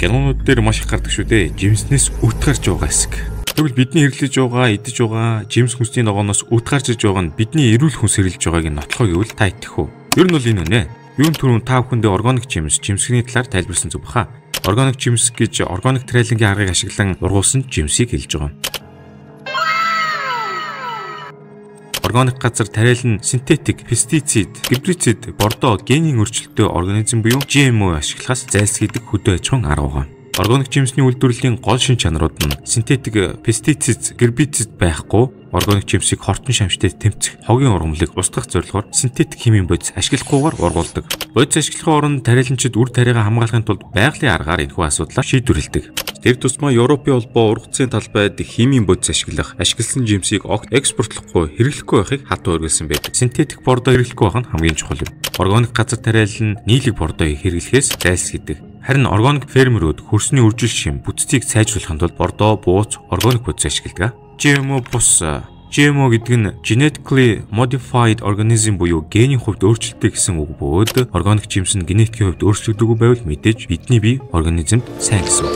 Гянуунууд дээр маш их гардаг шүү дээ. Жимснээс үт гарч байгаа хэсэг. Тэгвэл бидний хэрэглэж байгаа, идэж байгаа жимс хүнсний ногооноос үт гарч иж байгаа нь бидний эрүүл хүнс хэрэглэж байгааг нь нотлохоо гэвэл та итгэх үү? Ер нь бол энэ үнэ. Юун түрүүн та бүхэндээ органик жимс, жимсгний талаар тайлбарласан зүг баха. Органик жимс гэж органик трейлингийн аргыг ашиглан ургуулсан жимсийг хэлж байгаа. Органик газар тариалан синтетик, пестицид, гербицид, бордоо, генийн өрчлөлтөө организм буюу GMO ашиглахаас зайлсхийдэг хөдөө аж ахуйн арга байгаа. Органик жимсний үйлдвэрлэлийн гол шин чанарууд нь синтетик, пестицид, гербицид байхгүй, органик жимсийг хортон шамштай тэмцэх, хогийн ургамлыг устгах зорилгоор синтетик химийн бодис ашиглахгүйгээр ургуулдаг. Бодис ашиглахын оронд тариаланчид үр тариагаа хамгаалахын тулд байгалийн аргаар энэхүү асуудлаар шийдвэрлэдэг. Тэр тусмаа Европын холбоо ургацын талбайд химийн бодис ашигласан жимсийг огт экспортлохгүй, хэрэглэхгүй байхыг хатуу өргөсөн байдаг. Синтетик бордоо хэрэглэхгүй байх нь хамгийн чухал юм. Органик газар тариалан нийлэг бордоог хэрэглэхээс зайлсхийдэг. Харин органик фермерүүд хөрсний үржил шим бүтцийг сайжруулахын тулд бордоо, бууз, органик бодис ашигладаг. GMO бус GMO гэдэг нь genetically modified organism буюу генийн хувьд өөрчлөлттэй гэсэн үг бөгөөд органик жимс нь генетикийн хувьд өөрчлөгдөөгүй байвал мэдээж бидний бие организмд сайн гэсэн үг.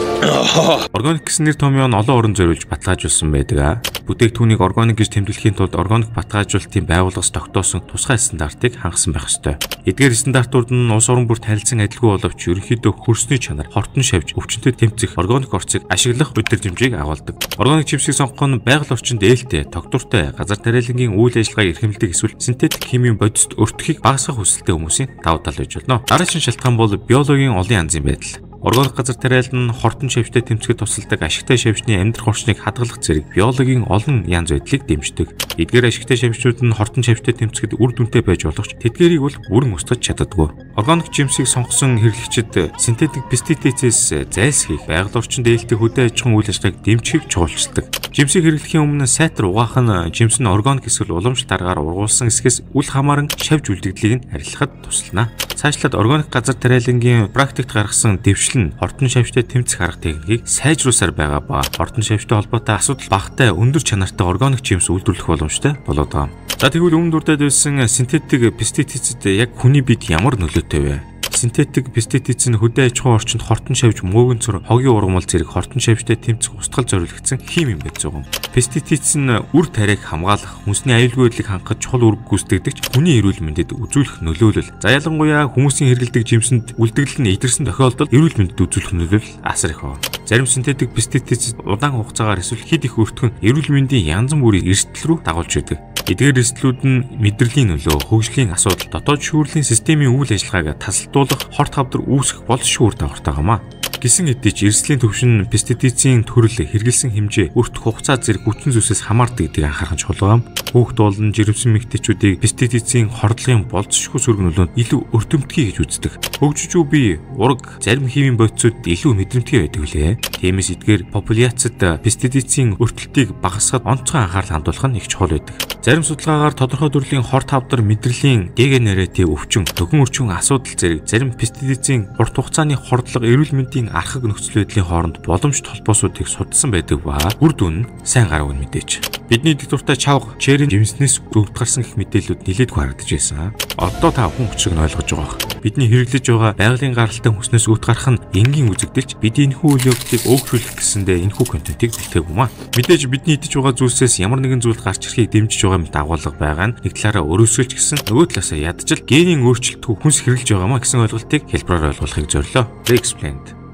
Органик гэсэн нэр томьёо нь олон орон зориулж баталгаажуулсан байдаг. Бүтээгдэхүүнийг органик гэж тэмдэглэхийн тулд органик баталгаажуулалтын байгууллагаас тогтоосон тусгай стандартыг хангасан байх ёстой. Эдгээр стандартууд нь улс орон бүрт харилцан адилгүй боловч ерөнхийдөө хөрсний чанар, хортон шавж, өвчнөд тэмцэх органик орцыг ашиглах удирдамжийг агуулдаг. Органик жимсийг сонгох нь байгаль орчинд ээлтэй, тогтвортой, газар тариалангийн үйл ажиллагааг эрхэмлдэг эсвэл синтетик химийн бодисд өртөхийг багасгах хүсэлтэй хүмүүсийн давуу тал байж болно. Дараагийн шалтгаан бол биологийн олон янзын байдал. Органик газар тариалан хортон шавьтай тэмцэхэд тусалдаг ашигтай шавьчны амьдрах орчныг хадгалах зэрэг биологийн олон янз байдлыг дэмждэг. Эдгээр ашигтай шавьчнууд нь хортон шавьтай тэмцэхэд үр дүнтэй байж болох ч тэдгээрийг бол бүрэн устгаж чаддаггүй. Органик жимсийг сонгосон хэрэглэгчид синтетик пестицидээс зайлсхийх, байгаль орчинд ээлтэй хөдөө аж ахуйн үйл ажиллагааг дэмжихийг чухалчилдаг. Жимсийг хэрэглэхийн өмнө сайтар угаах нь жимс нь органик эсвэл уламжлалт аргаар ургуулсан эсгээс үл хамааран шавьж үлдэгдлийг нь арилгахад туслана. Цаашлаад органик газар тариалангийн практикт гаргасан дэвшил хортон шавьтай тэмцэх арга техникийг сайжруулсаар байгаа ба хортон шавьтай холбоотой асуудал багтай өндөр чанартай органик жимс үйлдвэрлэх боломжтой болоод байгаа. За тэгвэл өмнө дурдаад байсан синтетик пестицид яг хүний биед ямар нөлөөтэй вэ? Синтетик пестицид нь хөдөө аж ахуйн орчинд хортон шавьж, мөөгөн цор, хогийн ургамал зэрэг хортон шавьтай тэмцэх устгал зориулагдсан химийн бодис байгаа. Пестицид нь үр тариаг хамгаалах, хүнсний аюулгүй байдлыг хангах чухал үүрэг гүйцэтгэдэг хүний эрүүл мэндэд үзүүлэх нөлөөлөл. За ялангуяа хүмүүсийн хэрэглэдэг жимсэнд үлдэгдэл нь идэрсэн тохиолдолд эрүүл мэндэд үзүүлэх нөлөөлөл асар их байна. Зарим синтетик пестицид удаан хугацаагаар эсвэл хэд их өртгөн эрүүл мэндийн янз бүрийн эрсдэл рүү дагуулж байдаг. Эдгээр эрсдлүүд нь мэдрэлийн нөлөө, хөгжлийн асуудал, дотоод шүүрлийн системийн үйл ажиллагааг тасалдуулах, хорт хавдар үүсгэх болзошгүй үр дагавартай гамаа. Гисэн хэдий ч эрсдлийн түвшин пестицидийн төрөл, хэрэглэсэн хэмжээ, өртөх хугацаа зэрэг хүчин зүйлсээс хамаардаг гэдгийг анхаарах чухал юм. Хүүхэд болон жирэмсэн эмэгтэйчүүдийг пестицидийн хордлогын болзошгүй сөрөг нөлөөнд илүү өртөмтгий гэж үздэг. Хөгжиж үе бие, ураг, зарим химийн бодисууд илүү мэдрэмтгий байдаг үлээ. Тиймээс эдгээр популяцид пестицидийн өртөлтийг багасгахад онцгой анхаарал хандуулах нь их чухал байдаг. Зарим судалгаагаар тодорхой төрлийн хорт хавдар мэдрэлийн дегенератив өвчин, төхөн өрчүүн асуудал зэрэг зарим пестицидийн урт хугацааны хордлого эрүүл мэндийн архаг нөхцөл байдлын хооронд боломжит холбоосуудыг судалсан байдаг ба үр дүн нь сайн гараагүй мэдээж. Бидний диктатуртай чавга, черри жимснээс өвд гарсан гэх мэдээлэлүүд нэлээдгүй харагдаж байсан. Одоо та бүхэн учрыг нь ойлгож байгаа. Бидний хэрэглэж байгаа байгалийн гаралтай хүснээс өвд гарах нь энгийн үзэгдэлч бидний энэхүү үйл явдлыг өөгшүүлэх гэсэндээ энэхүү контентыг бэлтгэв юм аа. Мэдээж бидний идэж байгаа зүйлсээс ямар нэгэн зүйл гарч ирэхийг дэмжиж байгаа юм дагуулга байгаа нь нэг талаараа өрөөсгөлж гисэн нөгөө талаасаа ядчил генийн өөрчлөлтгүй хүнс хэрэглэж байгаамаа гэсэн ойлголтыг хэлбэрээр ойлгуулахыг зорилоо. The Explained.